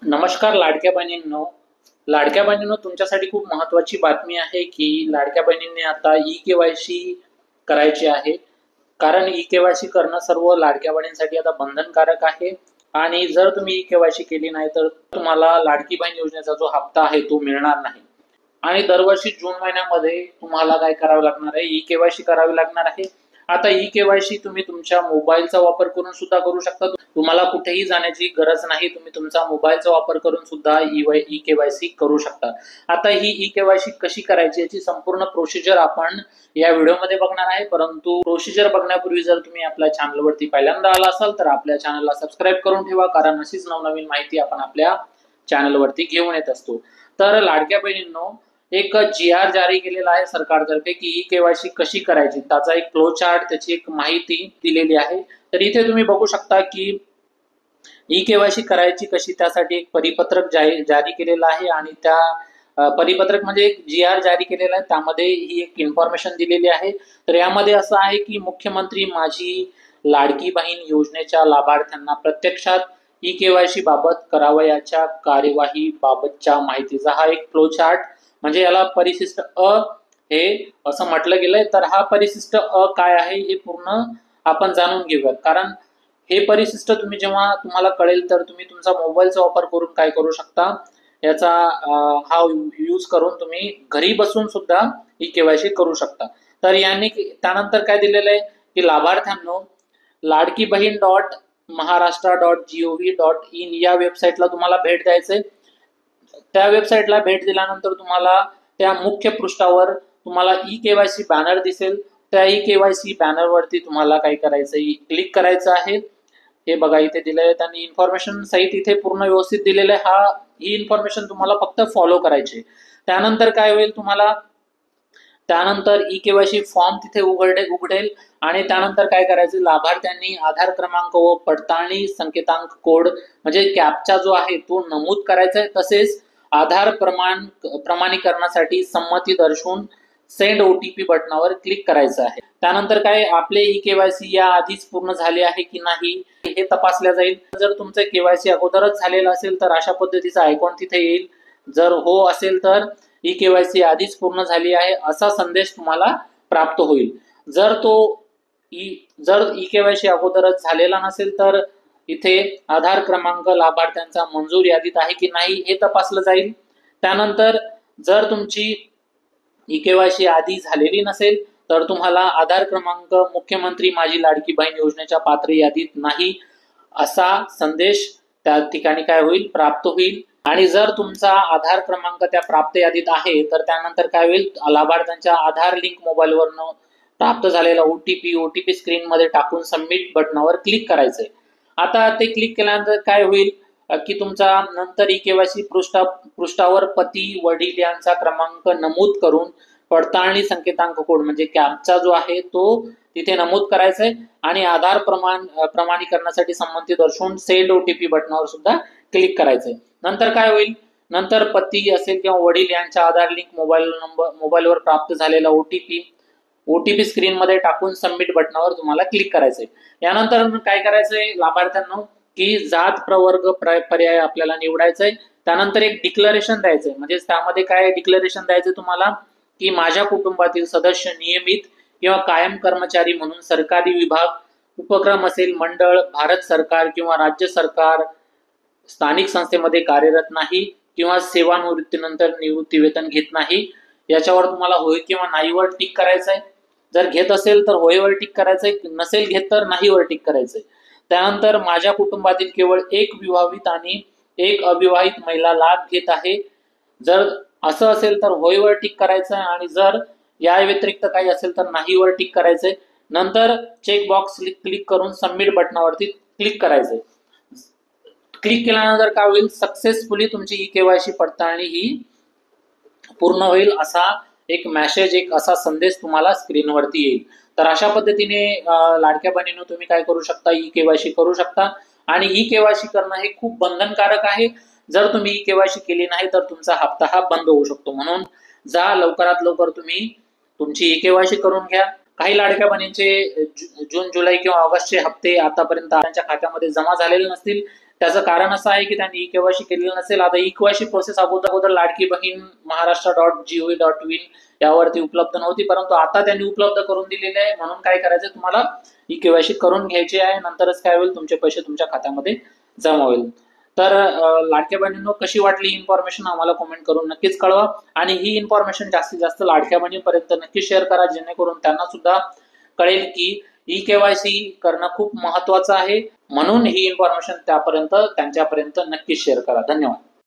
नमस्कार लाडक्या बहिणींनो तुमच्यासाठी खूप महत्वाची बातमी आहे की लाडक्या बहिणींनी आता ई-केवायसी करायची आहे. कारण ई-केवायसी करणं सर्व लाडक्या बहिणींसाठी आता बंधनकारक आहे. आणि जर तुम्ही ई-केवायसी केली नाही तर तुम्हाला लाडकी बहीण योजनेचा जो हप्ता आहे तो मिळणार नाही. आणि दरवर्षी जून महिन्यामध्ये तुम्हाला काय करावं लागणार आहे, ई-केवायसी करावी लागणार आहे. आता ई-केवायसी तुम्ही तुमच्या मोबाईलचा वापर करून सुद्धा करू शकता. तुम्हाला कुठेही जाण्याची गरज नाही. तुम्ही तुमचा मोबाईलचा वापर करून सुद्धा ई-केवायसी करू शकता. आता ही ई-केवायसी कशी करायची याची संपूर्ण प्रोसिजर आपण या व्हिडिओमध्ये बघणार आहे. परंतु प्रोसिजर बघण्यापूर्वी जर तुम्ही आपल्या चॅनलवरती पहिल्यांदा आला असाल तर आपल्या चॅनलला सबस्क्राईब करून ठेवा, कारण अशीच नवनवीन माहिती आपण आपल्या चॅनलवरती घेऊन येत असतो. तर लाडक्या बहिणींनो, एक जी-आर जारी केलेला आहे सरकारतर्फे की ई-केवायसी कशी करायची, त्याचा एक फ्लो चार्ट, त्याची एक माहिती दिलेली आहे. तर इथे तुम्ही बघू शकता की ई-केवायसी करायची कशी, त्यासाठी एक परिपत्रक जारी केलेलं आहे. आणि त्या परिपत्रक म्हणजे एक जी-आर जारी केलेला आहे, त्यामध्ये ही एक इन्फॉर्मेशन दिलेली आहे. तर यामध्ये असं आहे की मुख्यमंत्री माझी लाडकी बहीण योजनेच्या लाभार्थ्यांना प्रत्यक्षात ई-केवायसी बाबत करावयाच्या कार्यवाही बाबतच्या माहितीचा हा एक फ्लो चार्ट, म्हणजे याला परिशिष्ट अ हे असं म्हटलं गेलंय. तर हा परिशिष्ट अ काय आहे हे पूर्ण आपण जाणून घेऊयात. कारण हे परिशिष्ट तुम्ही जेव्हा तुम्हाला कळेल तर तुम्ही तुमचा मोबाईलचा वापर करून काय करू शकता, याचा हा यूज करून तुम्ही घरी बसून सुद्धा ई-केवायसी करू शकता. तर यांनी त्यानंतर काय दिलेलं आहे की लाभार्थ्यांनो, लाडकी बहीण .महाराष्ट्र.gov.in या वेबसाईटला तुम्हाला भेट द्यायचंय. त्या वेबसाईटला भेट दिल्यानंतर तुम्हाला त्या मुख्य पृष्ठावर तुम्हाला ई-केवायसी बॅनर दिसेल. त्या ई-केवायसी बॅनरवरती तुम्हाला काय करायचं, क्लिक करायचं आहे. हे बघा इथे दिलेलं आहे, त्यांनी इन्फॉर्मेशन सहित इथे पूर्ण व्यवस्थित दिलेलं आहे. ही इन्फॉर्मेशन तुम्हाला फक्त फॉलो करायची. त्यानंतर काय होईल, तुम्हाला त्यानंतर ई-केवायसी फॉर्म तिथे उघडेल. आणि त्यानंतर काय करायचं, लाभार्थ्यांनी आधार क्रमांक व पडताळणी संकेतांक कोड म्हणजे कॅप्चा जो आहे तो नमूद करायचा आहे. तसेच आधार प्रमाणीकरणासाठी संमती दर्शवून सेंड ओटीपी बटनावर क्लिक करायचं आहे. त्यानंतर काय, आपले ई-केवायसी या आधीच पूर्ण झाले आहे की नाही हे तपासल्या जाईल. जर तुमचं केवायसी अगोदरच झालेलं असेल तर अशा पद्धतीचा आयकॉन तिथे येईल. जर हो असेल तर ई-केवायसी आधीच पूर्ण झाली आहे असा संदेश तुम्हाला प्राप्त होईल. जर ई-केवायसी अगोदरच झालेला नसेल तर इथे आधार क्रमांक लाभार्थ्यांचा मंजूर यादीत आहे की नाही हे तपासलं जाईल. त्यानंतर जर तुमची ई-केवायसी आधी झालेली नसेल तर तुम्हाला आधार क्रमांक मुख्यमंत्री माझी लाडकी बहीण योजनेच्या पात्र यादीत नाही असा संदेश त्या ठिकाणी काय होईल, प्राप्त होईल. आणि जर तुमचा आधार क्रमांक त्या प्राप्त यादीत आहे तर त्यानंतर काय होईल, लाभार्थ्यांच्या आधार लिंक मोबाईलवरनं प्राप्त झालेला ओटीपी स्क्रीन मध्ये टाकून सबमिट बटनावर क्लिक करायचंय. आता ते क्लिक केल्यानंतर काय होईल की तुमचा नंतर ई-केवायसी पृष्ठावर पती वडील यांचा क्रमांक नमूद करून पडताळणी संकेतांक कोड म्हणजे कॅप्चा जो आहे तो तिथे नमूद करायचा आहे. आणि आधार प्रमाणीकरणासाठी संमती दर्शवून सेंड ओटीपी बटनावर सुद्धा क्लिक करायचंय. नंतर काय होईल, नंतर पती असेल किंवा वडील यांच्या आधार लिंक मोबाईलवर प्राप्त झालेला ओटीपी स्क्रीन मध्ये टाकून सबमिट बटनावर तुम्हाला क्लिक करायचंय. यानंतर काय करायचंय, लाभार्थ्यांना की जात प्रवर्ग पर्याय आपल्याला निवडायचंय. त्यानंतर एक डिक्लेरेशन द्यायचंय. म्हणजे त्यामध्ये काय डिक्लेरेशन द्यायचंय तुम्हाला की माझ्या कुटुंबातील सदस्य नियमित किंवा कायम कर्मचारी म्हणून सरकारी विभाग, उपक्रम असेल, मंडळ, भारत सरकार किंवा राज्य सरकार, स्थानिक संस्थेमध्ये कार्यरत नाही किंवा सेवानिवृत्तीनंतर निवृत्ती वेतन घेत नाही. याच्यावर तुम्हाला होय किंवा नाहीवर टिक करायचंय. जर घेत असेल तर होयवर टिक करायचंय, नसेल घेत तर नाहीवर टिक करायचंय. त्यानंतर माझ्या कुटुंबातील केवळ एक विवाहित आणि एक अविवाहित महिला लाभ घेत आहे. जर असं असेल तर होयवर टिक करायचंय आणि जर या व्यतिरिक्त काही असेल तर नाहीवर टिक करायचंय. नंतर चेक बॉक्स क्लिक करून सबमिट बटनावरती क्लिक करायचंय. क्लिक केल्यानंतर काय होईल, सक्सेसफुली तुमची ई-केवायसी पडताळणी ही पूर्ण होईल असा एक मेसेज, एक असा संदेश तुम्हाला स्क्रीनवरती येईल. तर अशा पद्धतीने लाडक्या बहिणींनो तुम्ही काय करू शकता, ई-केवायसी करू शकता. आणि ई-केवायसी करणं हे खूप बंधनकारक आहे. जर तुम्ही ई-केवायसी केली नाही तर तुमचा हप्ता हा बंद होऊ शकतो. म्हणून लवकरात लवकर तुम्ही तुमची ई-केवायसी करून घ्या. काही लाडक्या बहिणींचे जून, जुलै किंवा ऑगस्टचे हप्ते आतापर्यंत त्यांच्या खात्यामध्ये जमा झालेले नसतील, त्याचं कारण असं आहे की त्यांनी ई केवायसी केलेलं नसेल. आता ई केवायसी प्रोसेस अगोदर लाडकी बहीण महाराष्ट्र.gov.in यावरती उपलब्ध नव्हती, परंतु आता त्यांनी उपलब्ध करून दिलेली आहे. म्हणून काय करायचं, तुम्हाला ई केवायसी करून घ्यायची आहे, नंतरच काय होईल, तुमचे पैसे तुमच्या खात्यामध्ये जमा होईल. तर लाडक्या बहिणींनो, कशी वाटली ही इन्फॉर्मेशन आम्हाला कमेंट करून नक्कीच कळवा. आणि ही इन्फॉर्मेशन जास्तीत जास्त लाडक्या बहिणींपर्यंत नक्की शेअर करा, जेणेकरून त्यांना सुद्धा कळेल की ई केवायसी करणं खूप महत्वाचं आहे. म्हणून ही इन्फॉर्मेशन त्यांच्यापर्यंत नक्की शेअर करा. धन्यवाद.